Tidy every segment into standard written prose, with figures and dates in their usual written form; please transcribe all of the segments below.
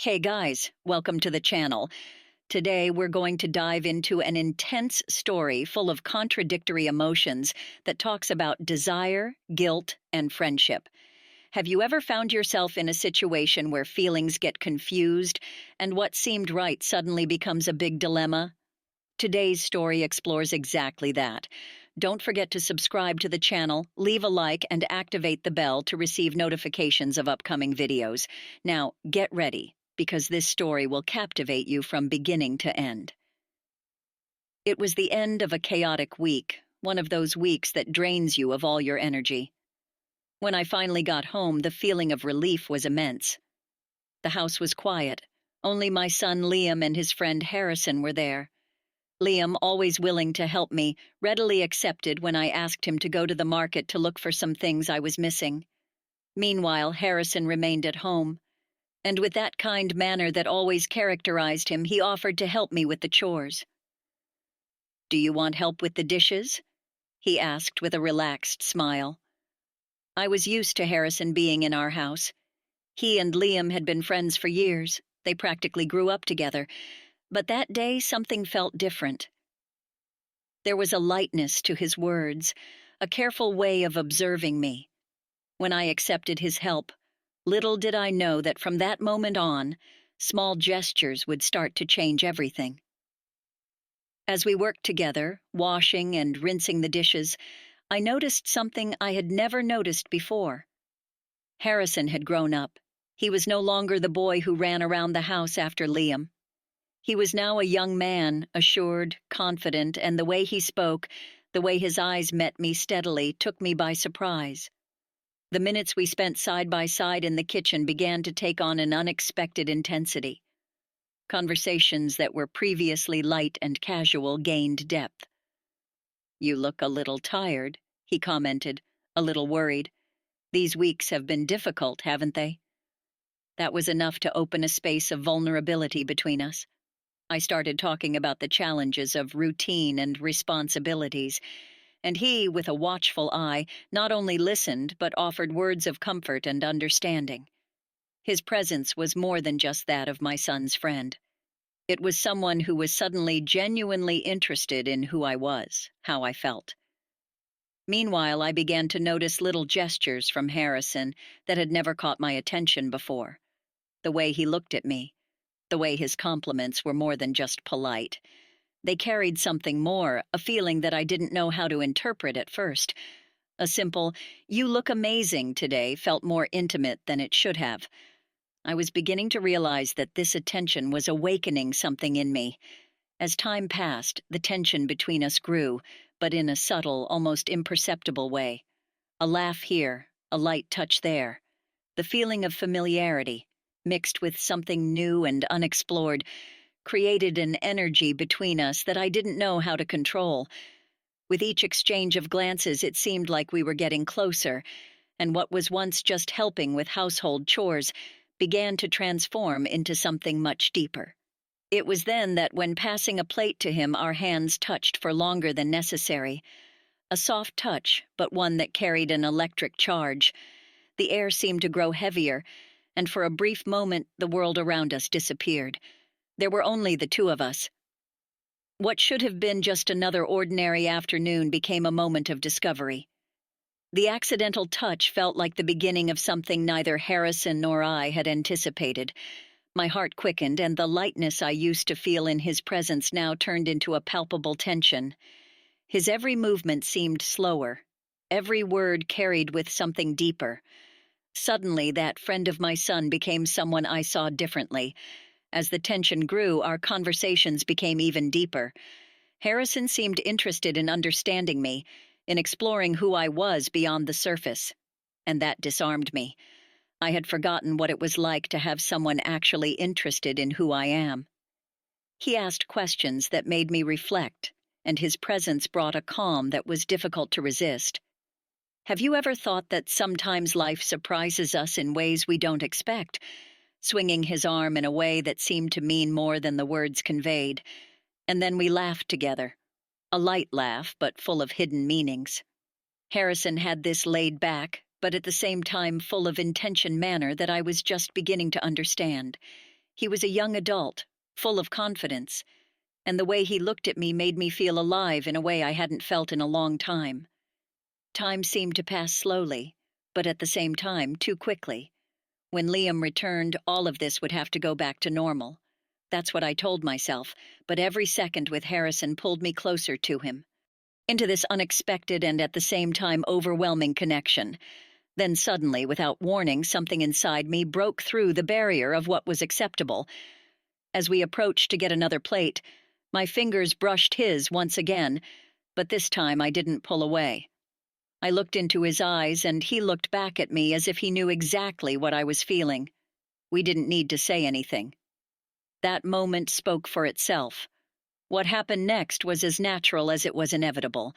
Hey guys, welcome to the channel. Today we're going to dive into an intense story full of contradictory emotions that talks about desire, guilt, and friendship. Have you ever found yourself in a situation where feelings get confused and what seemed right suddenly becomes a big dilemma? Today's story explores exactly that. Don't forget to subscribe to the channel, leave a like, and activate the bell to receive notifications of upcoming videos. Now, get ready, because this story will captivate you from beginning to end. It was the end of a chaotic week, one of those weeks that drains you of all your energy. When I finally got home, the feeling of relief was immense. The house was quiet. Only my son Liam and his friend Harrison were there. Liam, always willing to help me, readily accepted when I asked him to go to the market to look for some things I was missing. Meanwhile, Harrison remained at home, and with that kind manner that always characterized him, he offered to help me with the chores. "Do you want help with the dishes?" he asked with a relaxed smile. I was used to Harrison being in our house. He and Liam had been friends for years. They practically grew up together. But that day, something felt different. There was a lightness to his words, a careful way of observing me. When I accepted his help, little did I know that from that moment on, small gestures would start to change everything. As we worked together, washing and rinsing the dishes, I noticed something I had never noticed before. Harrison had grown up. He was no longer the boy who ran around the house after Liam. He was now a young man, assured, confident, and the way he spoke, the way his eyes met me steadily, took me by surprise. The minutes we spent side by side in the kitchen began to take on an unexpected intensity. Conversations that were previously light and casual gained depth. "You look a little tired," he commented, a little worried. "These weeks have been difficult, haven't they?" That was enough to open a space of vulnerability between us. I started talking about the challenges of routine and responsibilities, and he, with a watchful eye, not only listened but offered words of comfort and understanding. His presence was more than just that of my son's friend. It was someone who was suddenly genuinely interested in who I was, how I felt. Meanwhile, I began to notice little gestures from Harrison that had never caught my attention before. The way he looked at me, the way his compliments were more than just polite. They carried something more, a feeling that I didn't know how to interpret at first. A simple, "You look amazing today," felt more intimate than it should have. I was beginning to realize that this attention was awakening something in me. As time passed, the tension between us grew, but in a subtle, almost imperceptible way. A laugh here, a light touch there. The feeling of familiarity, mixed with something new and unexplored, created an energy between us that I didn't know how to control. With each exchange of glances, it seemed like we were getting closer, and what was once just helping with household chores began to transform into something much deeper. It was then that when passing a plate to him, our hands touched for longer than necessary. A soft touch, but one that carried an electric charge. The air seemed to grow heavier, and for a brief moment the world around us disappeared. There were only the two of us. What should have been just another ordinary afternoon became a moment of discovery. The accidental touch felt like the beginning of something neither Harrison nor I had anticipated. My heart quickened, and the lightness I used to feel in his presence now turned into a palpable tension. His every movement seemed slower, every word carried with something deeper. Suddenly, that friend of my son became someone I saw differently. As the tension grew, our conversations became even deeper. Harrison seemed interested in understanding me, in exploring who I was beyond the surface. And that disarmed me. I had forgotten what it was like to have someone actually interested in who I am. He asked questions that made me reflect, and his presence brought a calm that was difficult to resist. Have you ever thought that sometimes life surprises us in ways we don't expect? Swinging his arm in a way that seemed to mean more than the words conveyed. And then we laughed together. A light laugh, but full of hidden meanings. Harrison had this laid back, but at the same time full of intention manner that I was just beginning to understand. He was a young adult, full of confidence, and the way he looked at me made me feel alive in a way I hadn't felt in a long time. Time seemed to pass slowly, but at the same time, too quickly. When Liam returned, all of this would have to go back to normal. That's what I told myself, but every second with Harrison pulled me closer to him, into this unexpected and at the same time overwhelming connection. Then suddenly, without warning, something inside me broke through the barrier of what was acceptable. As we approached to get another plate, my fingers brushed his once again, but this time I didn't pull away. I looked into his eyes, and he looked back at me as if he knew exactly what I was feeling. We didn't need to say anything. That moment spoke for itself. What happened next was as natural as it was inevitable.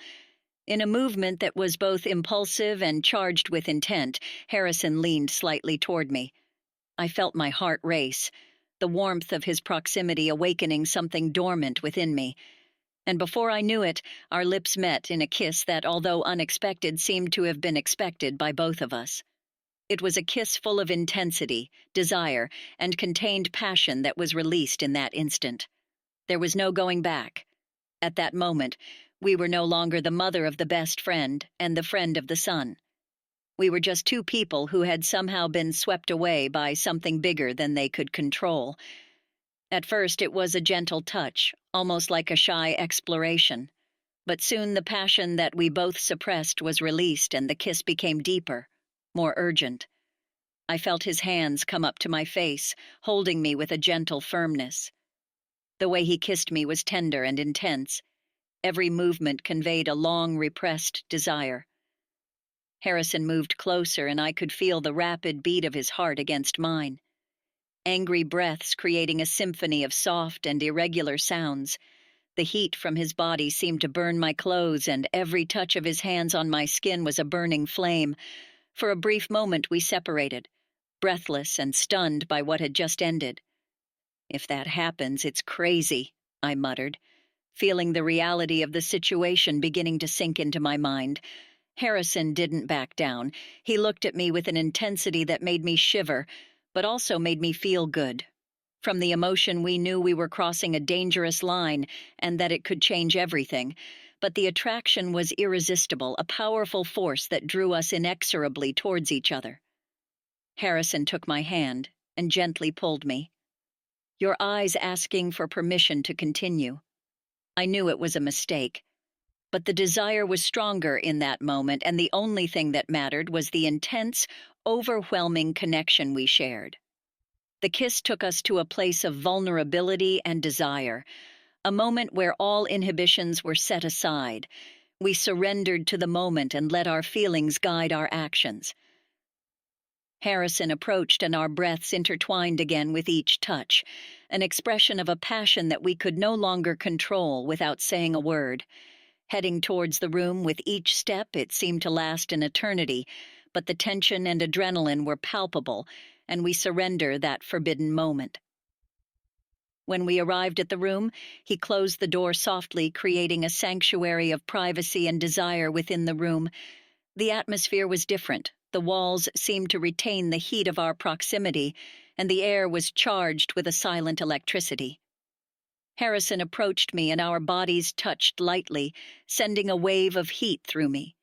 In a movement that was both impulsive and charged with intent, Harrison leaned slightly toward me. I felt my heart race, the warmth of his proximity awakening something dormant within me. And before I knew it, our lips met in a kiss that, although unexpected, seemed to have been expected by both of us. It was a kiss full of intensity, desire, and contained passion that was released in that instant. There was no going back. At that moment, we were no longer the mother of the best friend and the friend of the son. We were just two people who had somehow been swept away by something bigger than they could control. At first, it was a gentle touch, almost like a shy exploration. But soon the passion that we both suppressed was released, and the kiss became deeper, more urgent. I felt his hands come up to my face, holding me with a gentle firmness. The way he kissed me was tender and intense. Every movement conveyed a long, repressed desire. Harrison moved closer, and I could feel the rapid beat of his heart against mine. Angry breaths creating a symphony of soft and irregular sounds. The heat from his body seemed to burn my clothes, and every touch of his hands on my skin was a burning flame. For a brief moment we separated, breathless and stunned by what had just ended. "If that happens, it's crazy," I muttered, feeling the reality of the situation beginning to sink into my mind. Harrison didn't back down. He looked at me with an intensity that made me shiver, but also made me feel good. From the emotion, we knew we were crossing a dangerous line and that it could change everything. But the attraction was irresistible, a powerful force that drew us inexorably towards each other. Harrison took my hand and gently pulled me. "Your eyes asking for permission to continue." I knew it was a mistake. But the desire was stronger in that moment, and the only thing that mattered was the intense, overwhelming connection we shared. The kiss took us to a place of vulnerability and desire, a moment where all inhibitions were set aside. We surrendered to the moment and let our feelings guide our actions. Harrison approached, and our breaths intertwined again with each touch, an expression of a passion that we could no longer control without saying a word. Heading towards the room with each step, it seemed to last an eternity, but the tension and adrenaline were palpable, and we surrendered that forbidden moment. When we arrived at the room, he closed the door softly, creating a sanctuary of privacy and desire within the room. The atmosphere was different. The walls seemed to retain the heat of our proximity, and the air was charged with a silent electricity. Harrison approached me, and our bodies touched lightly, sending a wave of heat through me.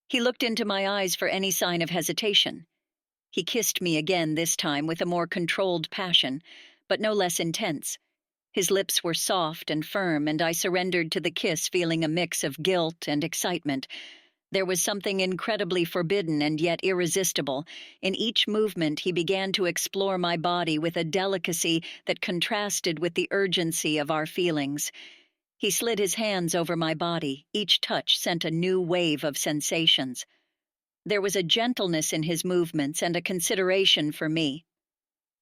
He looked into my eyes for any sign of hesitation. He kissed me again, this time with a more controlled passion, but no less intense. His lips were soft and firm, and I surrendered to the kiss, feeling a mix of guilt and excitement. There was something incredibly forbidden and yet irresistible. In each movement, he began to explore my body with a delicacy that contrasted with the urgency of our feelings. He slid his hands over my body. Each touch sent a new wave of sensations. There was a gentleness in his movements and a consideration for me.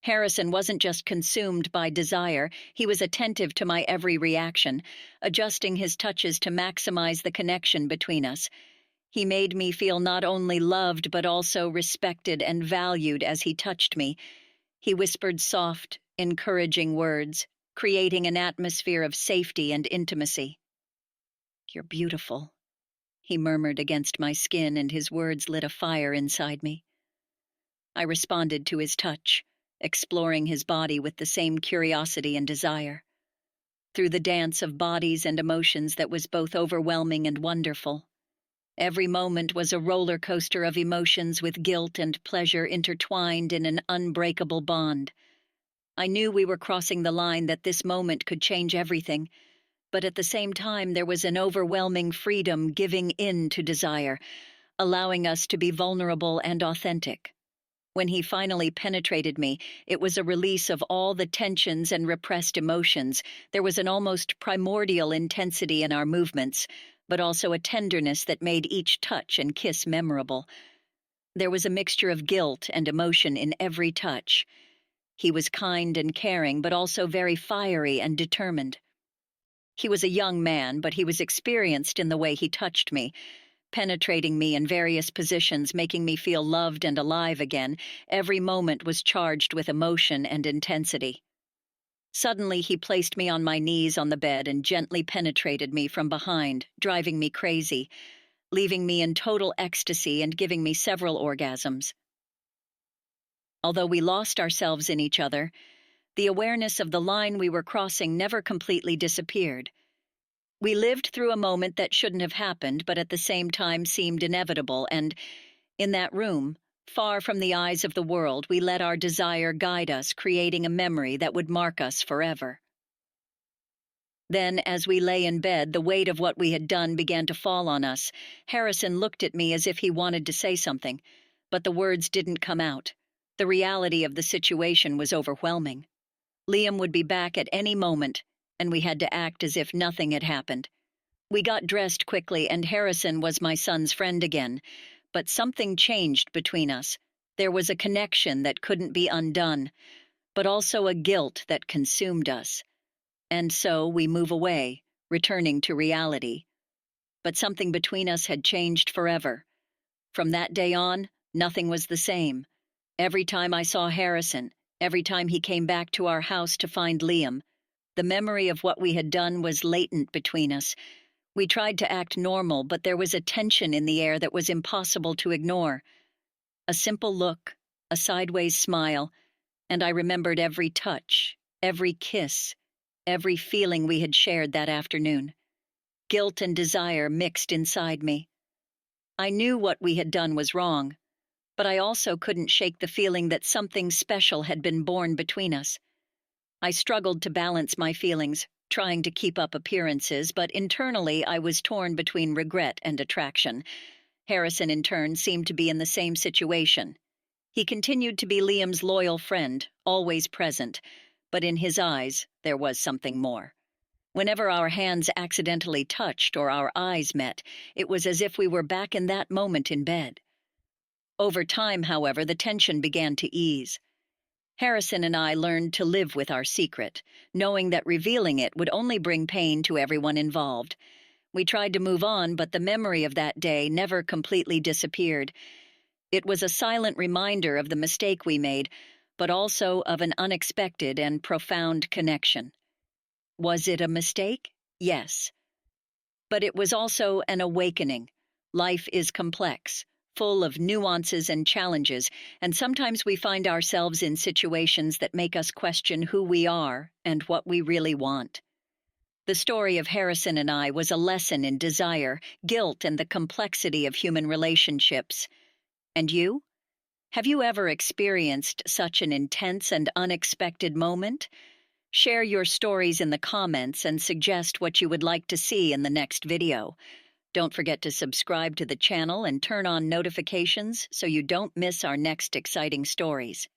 Harrison wasn't just consumed by desire, he was attentive to my every reaction, adjusting his touches to maximize the connection between us. He made me feel not only loved but also respected and valued as he touched me. He whispered soft, encouraging words, creating an atmosphere of safety and intimacy. "You're beautiful," he murmured against my skin, and his words lit a fire inside me. I responded to his touch, exploring his body with the same curiosity and desire. Through the dance of bodies and emotions that was both overwhelming and wonderful. Every moment was a roller coaster of emotions with guilt and pleasure intertwined in an unbreakable bond. I knew we were crossing the line, that this moment could change everything, but at the same time there was an overwhelming freedom giving in to desire, allowing us to be vulnerable and authentic. When he finally penetrated me, it was a release of all the tensions and repressed emotions. There was an almost primordial intensity in our movements, but also a tenderness that made each touch and kiss memorable. There was a mixture of guilt and emotion in every touch. He was kind and caring, but also very fiery and determined. He was a young man, but he was experienced in the way he touched me, penetrating me in various positions, making me feel loved and alive again. Every moment was charged with emotion and intensity. Suddenly, he placed me on my knees on the bed and gently penetrated me from behind, driving me crazy, leaving me in total ecstasy and giving me several orgasms. Although we lost ourselves in each other, the awareness of the line we were crossing never completely disappeared. We lived through a moment that shouldn't have happened, but at the same time seemed inevitable, and in that room, far from the eyes of the world, we let our desire guide us, creating a memory that would mark us forever. Then, as we lay in bed, the weight of what we had done began to fall on us. Harrison looked at me as if he wanted to say something, but the words didn't come out. The reality of the situation was overwhelming. Liam would be back at any moment, and we had to act as if nothing had happened. We got dressed quickly, and Harrison was my son's friend again, but something changed between us. There was a connection that couldn't be undone, but also a guilt that consumed us. And so we move away, returning to reality. But something between us had changed forever. From that day on, nothing was the same. Every time I saw Harrison, every time he came back to our house to find Liam, the memory of what we had done was latent between us. We tried to act normal, but there was a tension in the air that was impossible to ignore. A simple look, a sideways smile, and I remembered every touch, every kiss, every feeling we had shared that afternoon. Guilt and desire mixed inside me. I knew what we had done was wrong, but I also couldn't shake the feeling that something special had been born between us. I struggled to balance my feelings, trying to keep up appearances, but internally I was torn between regret and attraction. Harrison, in turn, seemed to be in the same situation. He continued to be Liam's loyal friend, always present, but in his eyes there was something more. Whenever our hands accidentally touched or our eyes met, it was as if we were back in that moment in bed. Over time, however, the tension began to ease. Harrison and I learned to live with our secret, knowing that revealing it would only bring pain to everyone involved. We tried to move on, but the memory of that day never completely disappeared. It was a silent reminder of the mistake we made, but also of an unexpected and profound connection. Was it a mistake? Yes. But it was also an awakening. Life is complex, full of nuances and challenges, and sometimes we find ourselves in situations that make us question who we are and what we really want. The story of Harrison and I was a lesson in desire, guilt, and the complexity of human relationships. And you? Have you ever experienced such an intense and unexpected moment? Share your stories in the comments and suggest what you would like to see in the next video. Don't forget to subscribe to the channel and turn on notifications so you don't miss our next exciting stories.